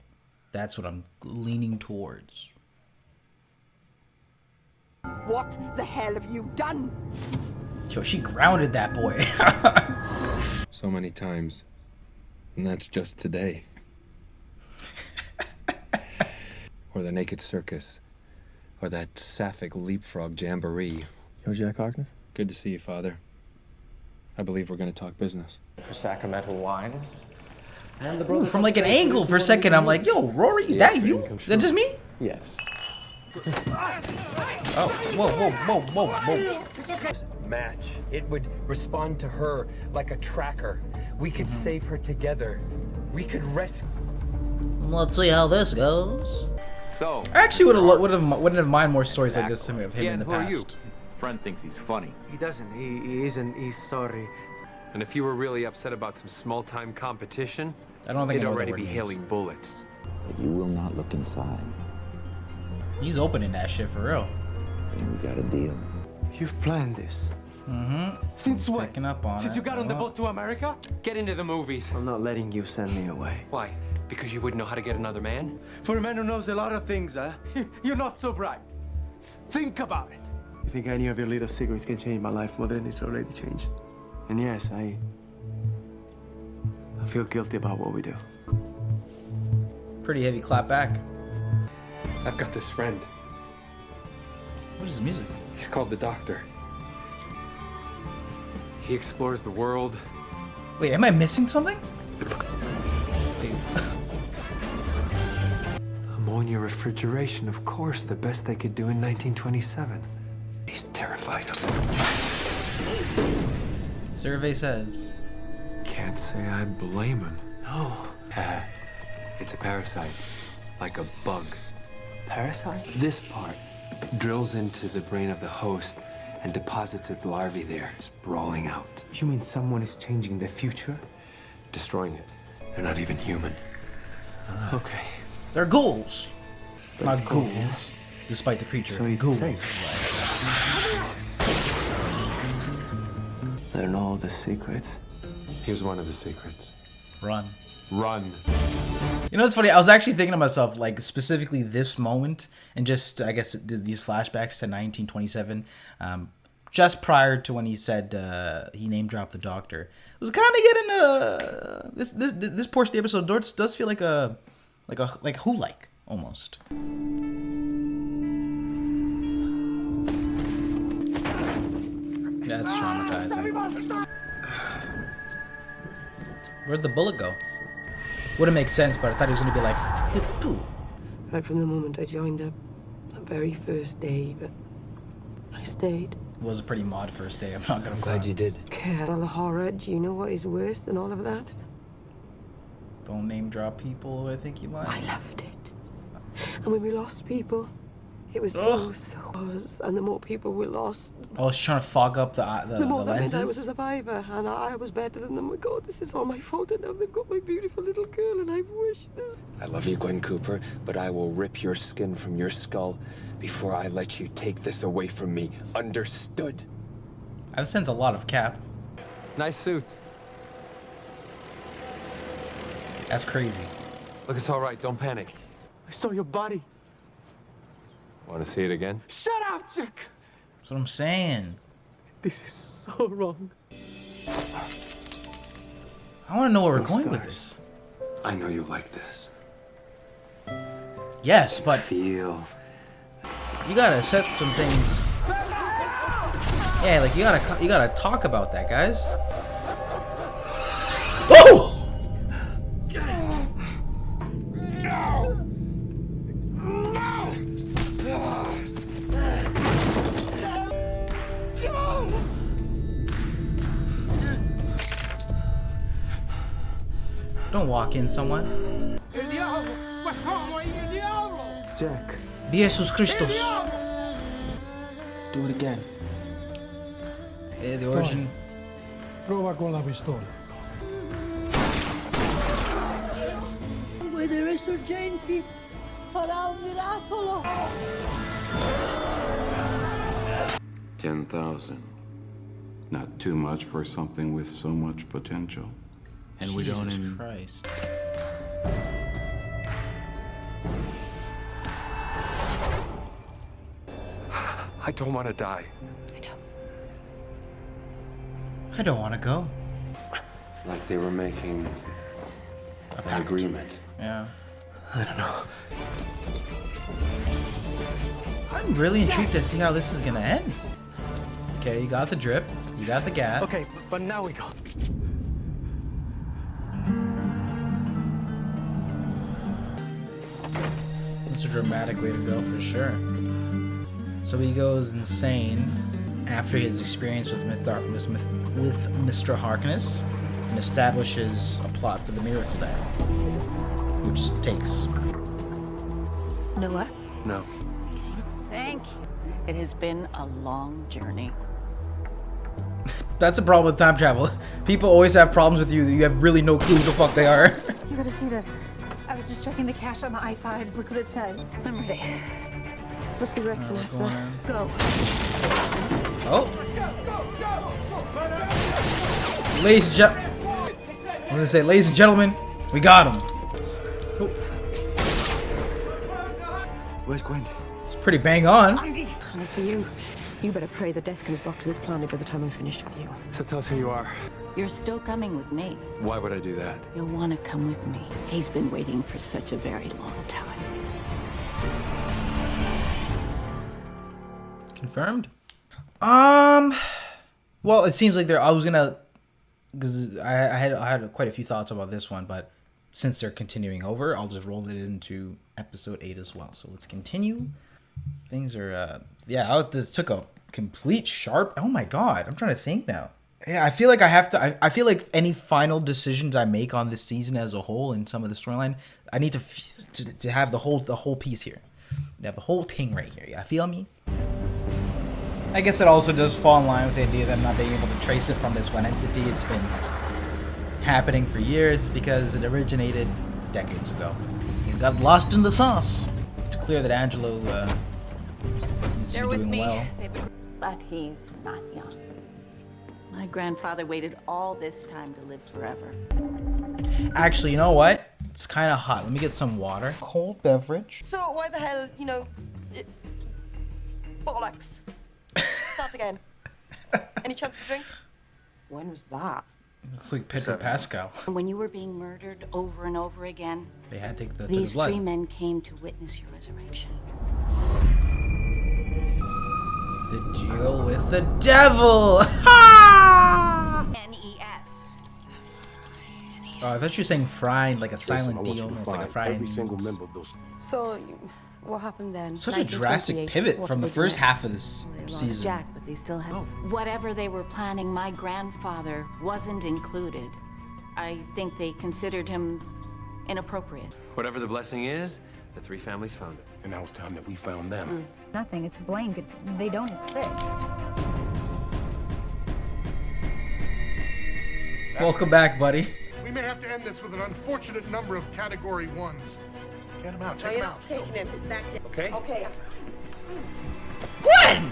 That's what I'm leaning towards. What the hell have you done? Yo, she grounded that boy. So many times. And that's just today. Or the Naked Circus. Or that sapphic leapfrog jamboree. Yo, Jack Harkness? Good to see you, Father. I believe we're going to talk business. For sacramental wines. And the Ooh, from like an angle for a second, I'm like, yo, Rory, is that you? Is that just me? Yes. Oh, whoa. Match. It would respond to her like a tracker. We could save her together. We could rescue. Let's see how this goes. So, I actually wouldn't have mind more stories like this of him in the past. Friend thinks he's funny. He doesn't. He isn't. He's sorry. And if you were really upset about some small-time competition, I don't think he'd I know what already that be word hailing means. bullets. But you will not look inside. He's opening that shit for real. And we got a deal. You've planned this. Mm-hmm. Since when? Picking up on Since it. you got on the boat to America? Get into the movies. I'm not letting you send me away. Why? Because you wouldn't know how to get another man? For a man who knows a lot of things, huh? You're not so bright. Think about it. You think any of your little secrets can change my life more than it's already changed? And yes, I feel guilty about what we do. Pretty heavy clap back. I've got this friend. What is his music? He's called the Doctor. He explores the world. Wait, am I missing something? Ammonia refrigeration, of course, the best they could do in 1927. He's terrified of it. Survey says. Can't say I blame him. No. It's a parasite, like a bug. Parasite? This part drills into the brain of the host and deposits its larvae there, sprawling out. You mean someone is changing the future? Destroying it. They're not even human. Okay. They're ghouls. That's Not cool, ghouls. Despite the creature. So it's ghouls. safe. Learn all the secrets. Here's one of the secrets. Run. Run. You know what's funny? I was actually thinking to myself, like, specifically this moment, and just, I guess, these flashbacks to 1927, just prior to when he said he name-dropped the Doctor. It was kind of getting this portion of the episode does feel like Who-like, almost. That's traumatizing. Where'd the bullet go? Wouldn't make sense, but I thought he was gonna be like, poo. Right from the moment I joined up, that very first day, but I stayed. It was a pretty mod first day, I'm not gonna Glad you did. All the horror, do you know what is worse than all of that? Don't name drop people, I think you might. I loved it. And when we lost people, it was Ugh. so was, and the more people we lost, I was trying to fog up the more that meant I was a lenses. survivor, and I was better than them. Oh my God, this is all my fault, and now they've got my beautiful little girl, and I've wished this. I love you, Gwen Cooper, but I will rip your skin from your skull before I let you take this away from me. Understood? I've sensed a lot of Cap. Nice suit. That's crazy. Look, it's all right. Don't panic. I saw your body. Want to see it again? Shut up, Jack! That's what I'm saying. This is so wrong. I want to know where we're going with this. I know you like this. Yes, but Feel. you gotta set some things. Yeah, like you gotta talk about that, guys. Oh! Don't walk in someone. Jack. Jesus Christos. Do it again. The origin. Prova con la pistola. Where the resorgenti $10,000. Not too much for something with so much potential. And we don't even. Christ. I don't want to die. I don't want to go. Like they were making an agreement. Yeah. I don't know. I'm really intrigued to see how this is gonna end. Okay, you got the drip, you got the gas. Okay, but now we go. That's a dramatic way to go for sure. So he goes insane after his experience with Mr. Harkness and establishes a plot for the Miracle Day, which takes. Know what? No. Thank you. It has been a long journey. That's the problem with time travel. People always have problems with you. You have really no clue who the fuck they are. You gotta see this. I was just checking the cache on the i5s. Look what it says. I'm ready. Must be Rex and Esther. Go. Oh. Ladies and gentlemen, we got him. Oh. Where's Gwen? It's pretty bang on. And as for you, you better pray the death comes back to this planet by the time I'm finished with you. So tell us who you are. You're still coming with me. Why would I do that? You'll want to come with me. He's been waiting for such a very long time. Confirmed? Well, it seems like I was gonna, because I had quite a few thoughts about this one, but since they're continuing over, I'll just roll it into episode 8 as well. So let's continue. Things are, yeah, this took a complete sharp. Oh my god, I'm trying to think now. Yeah, I feel like I have to. I feel like any final decisions I make on this season as a whole and some of the storyline, I need to have the whole piece here. To have the whole thing right here. Yeah, feel me? I guess it also does fall in line with the idea that I'm not being able to trace it from this one entity. It's been happening for years because it originated decades ago. You got lost in the sauce. It's clear that Angelo is doing well. But he's not young. My grandfather waited all this time to live forever. Actually, you know what? It's kind of hot. Let me get some water. Cold beverage. So why the hell, bollocks. Start again. Any chance to drink? When was that? Looks like Pedro Pascal. When you were being murdered over and over again, they had to take the these blood. 3 men came to witness your resurrection. The deal with the devil! Ha! N-E-S. Oh, I thought you were saying fried, like a Jason, silent I want D, you to almost like a find fried. every single member of those. So, what happened then? Such a drastic pivot from the first half of this season. Jack, but they still have whatever they were planning. My grandfather wasn't included. I think they considered him inappropriate. Whatever the blessing is, the 3 families found it. And now it's time that we found them. Nothing. It's blank. They don't exist. Welcome back, buddy. We may have to end this with an unfortunate number of category 1s. Get him out. Take him out. Taking him back down. Okay. Okay. Gwen!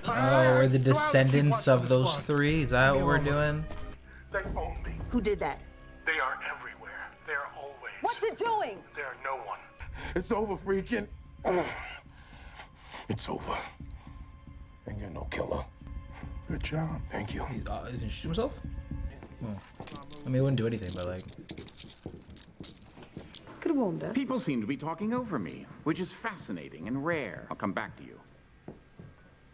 Oh, we're the descendants of those 3? Is that what we're doing? They own me. Who did that? They are everywhere. They are always. What's it doing? They are no one. It's over, freaking. It's over. And you're no killer. Good job. Thank you. He's gonna shoot himself? Oh. I mean, it wouldn't do anything, but like. Could have warned us. People seem to be talking over me, which is fascinating and rare. I'll come back to you.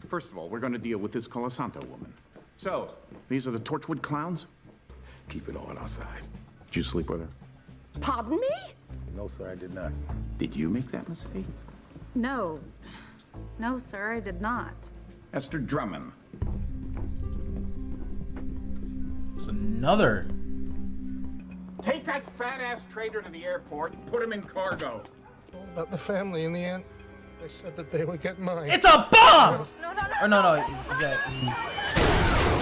First of all, we're going to deal with this Colasanto woman. So, these are the Torchwood clowns? Keep it all on our side. Did you sleep with her? Pardon me? No, sir, I did not. Did you make that mistake? No. No, sir, I did not. Esther Drummond. There's another. Take that fat-ass traitor to the airport and put him in cargo. About the family in the end. They said that they would get mine. It's a bomb! Or no.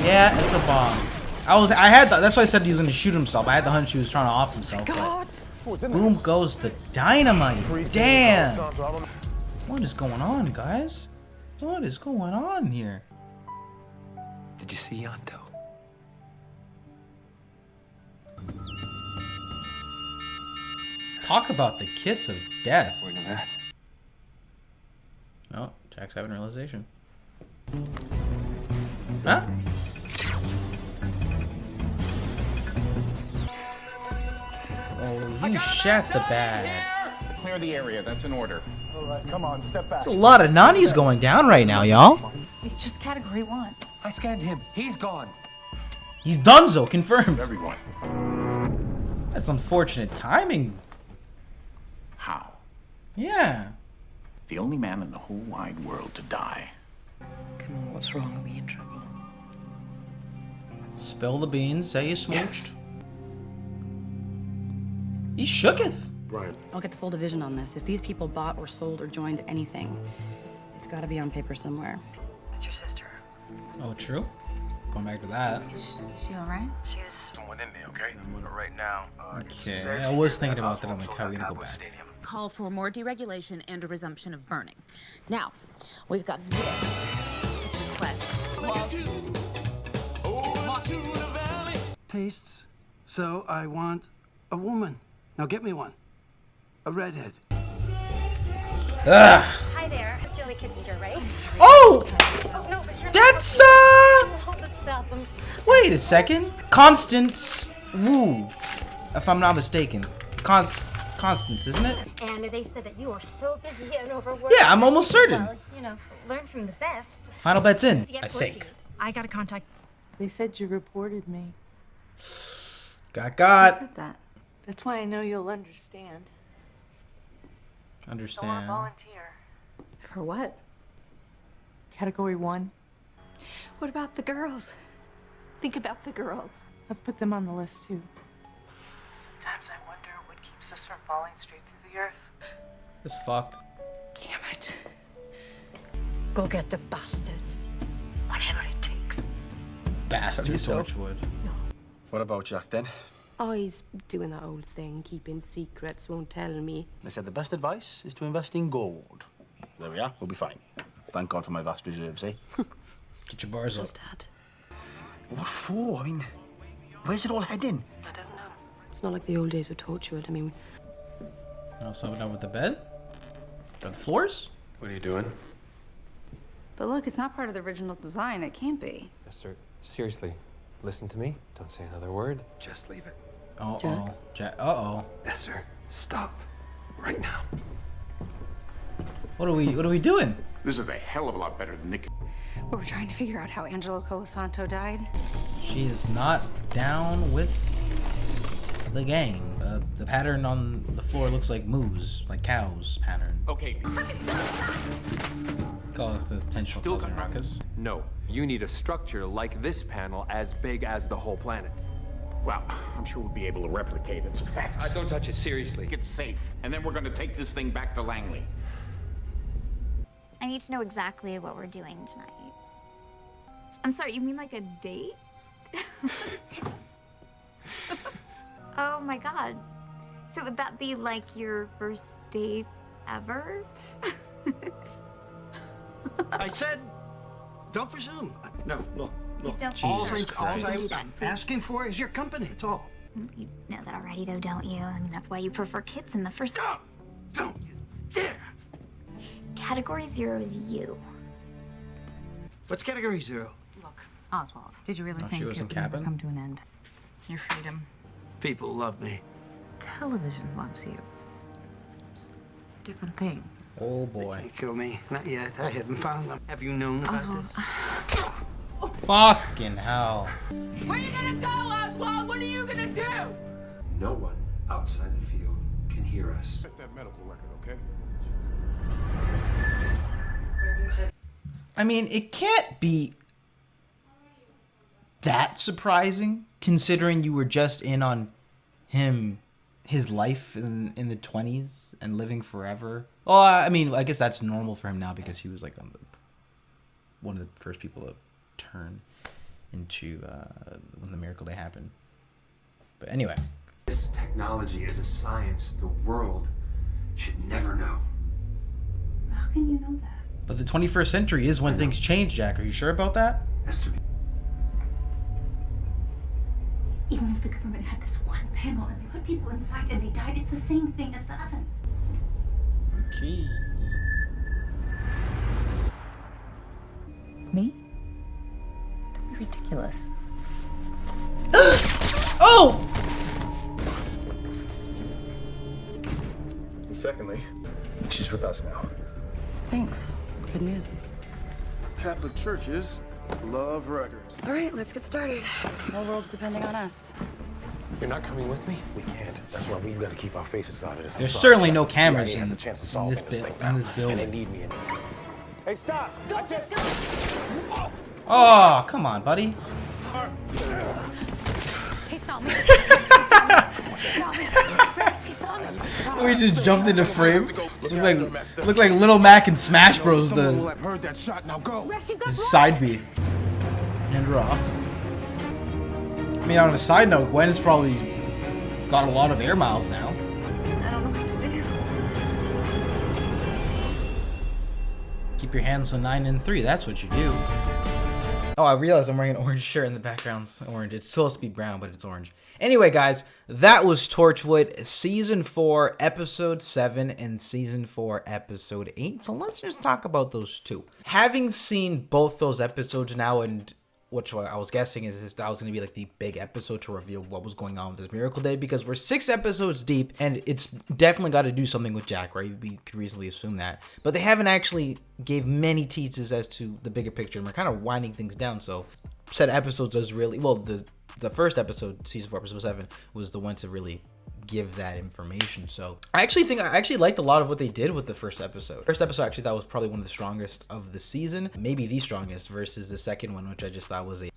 Yeah, it's a bomb. That's why I said he was gonna shoot himself. I had the hunch he was trying to off himself. God! Boom goes the dynamite. Damn. What is going on, guys? What is going on here? Did you see Yanto? Talk about the kiss of death. Look at that. Oh, Jack's having a realization. Huh? Oh, you shat the bag. Clear the area. That's an order. All right, come on, step back. There's a lot of nannies going down right now, y'all. It's just category 1. I scanned him. He's gone. He's donezo, confirmed. Everyone. That's unfortunate timing. How? Yeah. The only man in the whole wide world to die. Come on, what's wrong? Are we in trouble? Spill the beans, say you smooched. He shooketh. Right. I'll get the full division on this. If these people bought or sold or joined anything, it's got to be on paper somewhere. It's your sister. Oh, true. Going back to that. Is she alright? She's someone in there, okay? I'm with her right now. Okay, I was thinking about that. I'm like, how are we gonna go back? Call for more deregulation and a resumption of burning. Now, we've got this request. Tastes. So I want a woman. Now get me one. A redhead. Ugh. Hi there, Jilly Kitzinger, right? Oh! No, but you're That's, Stop him. Wait a second. Constance Wu, if I'm not mistaken. Constance, isn't it? And they said that you are so busy and overworked. Yeah, I'm almost certain. Well, you know, learn from the best. Final bet's in, Yeah, I think. I gotta contact. They said you reported me. Got. Who said that? That's why I know you'll understand. Understand. Volunteer. For what? Category 1. What about the girls? Think about the girls. I've put them on the list too. Sometimes I wonder what keeps us from falling straight through the earth. This fucked. Damn it. Go get the bastards. Whatever it takes. Bastard Torchwood. What about Jack then? Oh, he's doing that old thing, keeping secrets, won't tell me. They said the best advice is to invest in gold. There we are. We'll be fine. Thank God for my vast reserves, eh? Get your bars up. Dad. What for? I mean, where's it all heading? I don't know. It's not like the old days with Torchwood. I mean... Oh, so we're done with the bed? Are the floors? What are you doing? But look, it's not part of the original design. It can't be. Esther, seriously, listen to me. Don't say another word. Just leave it. Uh-oh. Uh-oh. Esther, stop. Right now. What are we doing? This is a hell of a lot better than Nick. We're trying to figure out how Angelo Colasanto died. She is not down with the gang. The pattern on the floor looks like moose, like cows pattern. Okay. Call it the intentional causing ruckus. No, you need a structure like this panel as big as the whole planet. Well, I'm sure we'll be able to replicate its effects. Don't touch it, seriously. It's safe, and then we're going to take this thing back to Langley. I need to know exactly what we're doing tonight. I'm sorry, you mean like a date? Oh my god. So would that be like your first date ever? I said, don't presume. No, look. Don't All Jesus I'm asking for is your company. It's all. You know that already though, don't you? I mean, that's why you prefer kids in the first place. Don't you dare! Category 0 is you. What's category 0? Look, Oswald, did you really Oh, she think was it in would never cabin? come to an end? Your freedom. People love me. Television loves you. Different thing. Oh boy. They can't kill me. Not yet. I haven't found them. Have you known about this? Fucking hell. Where are you gonna go, Oswald? What are you gonna do? No one outside the field can hear us. Get that medical record, okay? I mean, it can't be that surprising considering you were just in on his life in the 20s and living forever. Well, I mean, I guess that's normal for him now because he was like one of the first people to turn into when the Miracle Day happened. But anyway. This technology is a science the world should never know. How can you know that? But the 21st century is when things change, Jack. Are you sure about that? Even if the government had this one panel and they put people inside and they died, it's the same thing as the ovens. Okay. Me? Don't be ridiculous. Oh! And secondly, she's with us now. Thanks. Good news. Catholic churches love records. All right, let's get started. Whole world's depending on us. You're not coming with me? We can't. That's why we've got to keep our faces out of this. There's certainly no cameras CIA in has a chance of this solving building. thing In this now, building. and they need me in. Hey, stop! Go, just go! Oh, come on, buddy. He saw me. He saw me. He saw me. We just jumped into frame. Look like Little Mac and Smash Bros. The side B. And we're off. I mean, on a side note, Gwen's probably got a lot of air miles now. I don't know what to do. Keep your hands on 9 and 3. That's what you do. Oh, I realized I'm wearing an orange shirt and the background's orange. It's supposed to be brown, but it's orange. Anyway, guys, that was Torchwood Season 4, Episode 7, and Season 4, Episode 8. So let's just talk about those two. Having seen both those episodes now, and which I was guessing is that was going to be like the big episode to reveal what was going on with this Miracle Day, because we're 6 episodes deep, and it's definitely got to do something with Jack, right? We could reasonably assume that. But they haven't actually gave many teases as to the bigger picture, and we're kind of winding things down, so said episode does really, well, the first episode, Season 4, Episode 7, was the one to really give that information. So I actually liked a lot of what they did with the first episode. First episode, actually, that was probably one of the strongest of the season, maybe the strongest, versus the second one, which I just thought was a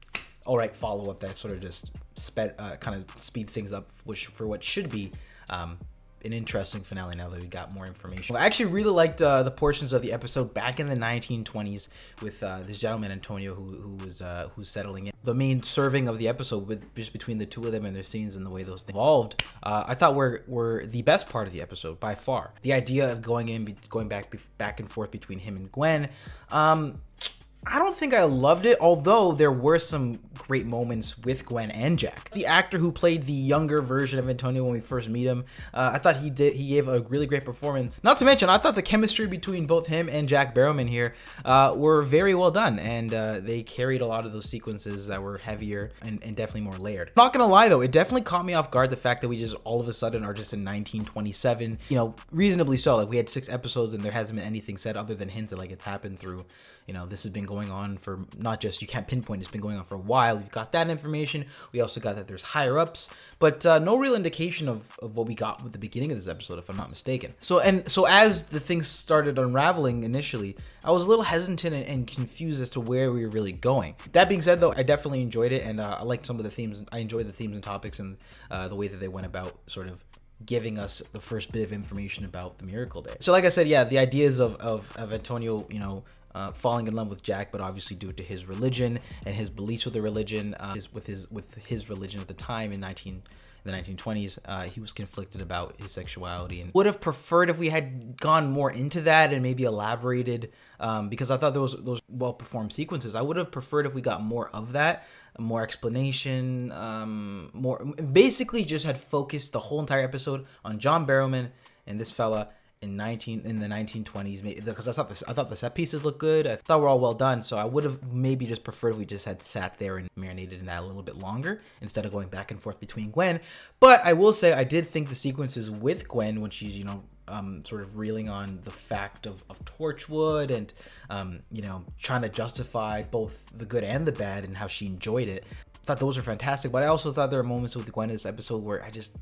alright follow-up that sort of just kind of speed things up, which for what should be an interesting finale now that we got more information. Well, I actually really liked the portions of the episode back in the 1920s with this gentleman Antonio who's settling in. The main serving of the episode, with just between the two of them and their scenes and the way those things evolved, I thought were the best part of the episode by far. The idea of going back and forth between him and Gwen. I don't think I loved it, although there were some great moments with Gwen and Jack. The actor who played the younger version of Antonio when we first meet him, I thought he gave a really great performance. Not to mention, I thought the chemistry between both him and Jack Barrowman here were very well done, and they carried a lot of those sequences that were heavier and definitely more layered. Not gonna lie though, it definitely caught me off guard, the fact that we just all of a sudden are just in 1927, you know, reasonably so. Like, we had 6 episodes and there hasn't been anything said other than hints that like it's happened through, you know, this has been going on for not just, you can't pinpoint, it's been going on for a while. We've got that information. We also got that there's higher ups, but no real indication of what we got with the beginning of this episode, if I'm not mistaken. So as the things started unraveling initially, I was a little hesitant and confused as to where we were really going. That being said though, I definitely enjoyed it, and I liked some of the themes. I enjoyed the themes and topics and the way that they went about sort of giving us the first bit of information about the Miracle Day. So like I said, yeah, the ideas of Antonio, you know, falling in love with Jack, but obviously due to his religion and his beliefs with the religion, with his religion at the time in the 1920s, he was conflicted about his sexuality, and would have preferred if we had gone more into that and maybe elaborated, because I thought those well-performed sequences, I would have preferred if we got more of that, more explanation, more basically just had focused the whole entire episode on John Barrowman and this fella in the 1920s, because I thought the set pieces looked good. I thought we're all well done, so I would have maybe just preferred if we just had sat there and marinated in that a little bit longer instead of going back and forth between Gwen. But I will say, I did think the sequences with Gwen when she's, you know, sort of reeling on the fact of Torchwood and you know, trying to justify both the good and the bad and how she enjoyed it, I thought those were fantastic. But I also thought there were moments with Gwen in this episode where I just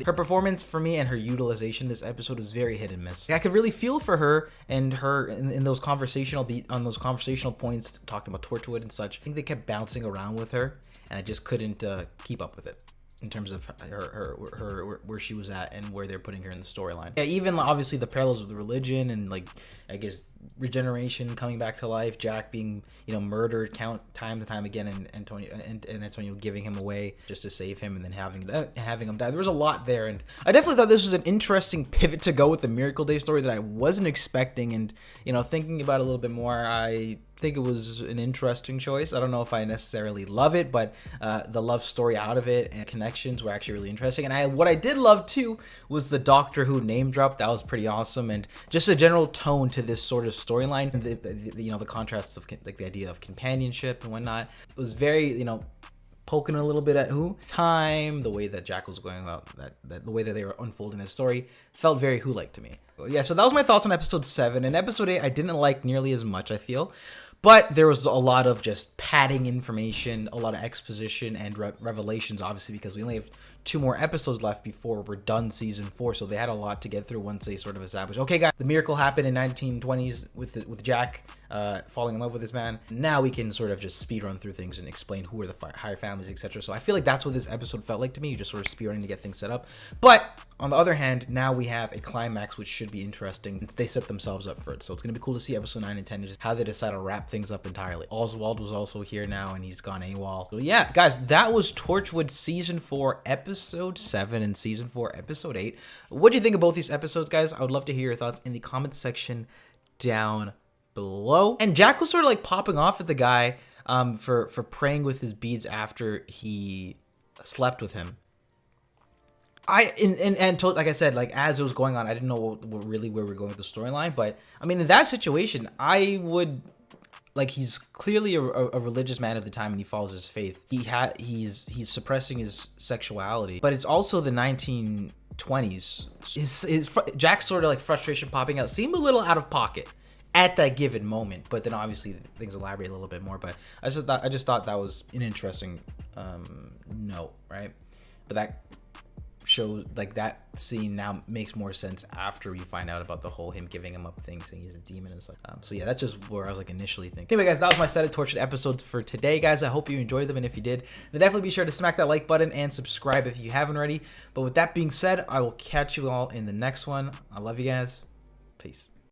her performance for me and her utilization this episode was very hit and miss. I could really feel for her and her in those conversational points talking about Torchwood and such. I think they kept bouncing around with her, and I just couldn't keep up with it in terms of her where she was at and where they're putting her in the storyline. Yeah, even obviously the parallels of the religion and, like, I guess regeneration, coming back to life, Jack being, you know, murdered time and time again, and Antonio giving him away just to save him, and then having him die. There was a lot there, and I definitely thought this was an interesting pivot to go with the Miracle Day story that I wasn't expecting. And, you know, thinking about it a little bit more, I think it was an interesting choice. I don't know if I necessarily love it, but the love story out of it and connections were actually really interesting. And what I did love too was the Doctor Who name drop. That was pretty awesome, and just a general tone to this sort of storyline. You know, the contrasts of like the idea of companionship and whatnot. It was very, you know, poking a little bit at time, the way that Jack was going about the way that they were unfolding the story felt very Who-like to me. Yeah, so that was my thoughts on episode 7. And episode 8 I didn't like nearly as much, I feel. But there was a lot of just padding information, a lot of exposition and revelations, obviously, because we only have 2 more episodes left before we're done season 4. So they had a lot to get through once they sort of established, okay, guys, the miracle happened in 1920s with Jack falling in love with this man. Now we can sort of just speed run through things and explain who are the higher families, etc. So I feel like that's what this episode felt like to me. You just sort of speed running to get things set up. But on the other hand, now we have a climax, which should be interesting. They set themselves up for it. So it's going to be cool to see episode 9 and 10, just how they decide to wrap things up entirely. Oswald was also here now, and he's gone AWOL. So yeah, guys, that was Torchwood season 4, episode 7, and season 4, episode 8. What do you think of both these episodes, guys? I would love to hear your thoughts in the comments section down below. And Jack was sort of like popping off at the guy for praying with his beads after he slept with him. Like I said, like, as it was going on, I didn't know really where we're going with the storyline. But I mean, in that situation, I would, like, he's clearly a religious man at the time, and he follows his faith. He's suppressing his sexuality, but it's also the 1920s. Jack's sort of like frustration popping out seemed a little out of pocket at that given moment, but then obviously things elaborate a little bit more. But I just thought that was an interesting note, right? But that shows, like, that scene now makes more sense after you find out about the whole him giving him up thing, saying he's a demon and stuff. So yeah, that's just where I was like initially thinking. Anyway, guys, that was my set of Torchwood episodes for today, guys. I hope you enjoyed them, and if you did, then definitely be sure to smack that like button and subscribe if you haven't already. But with that being said, I will catch you all in the next one. I love you guys. Peace.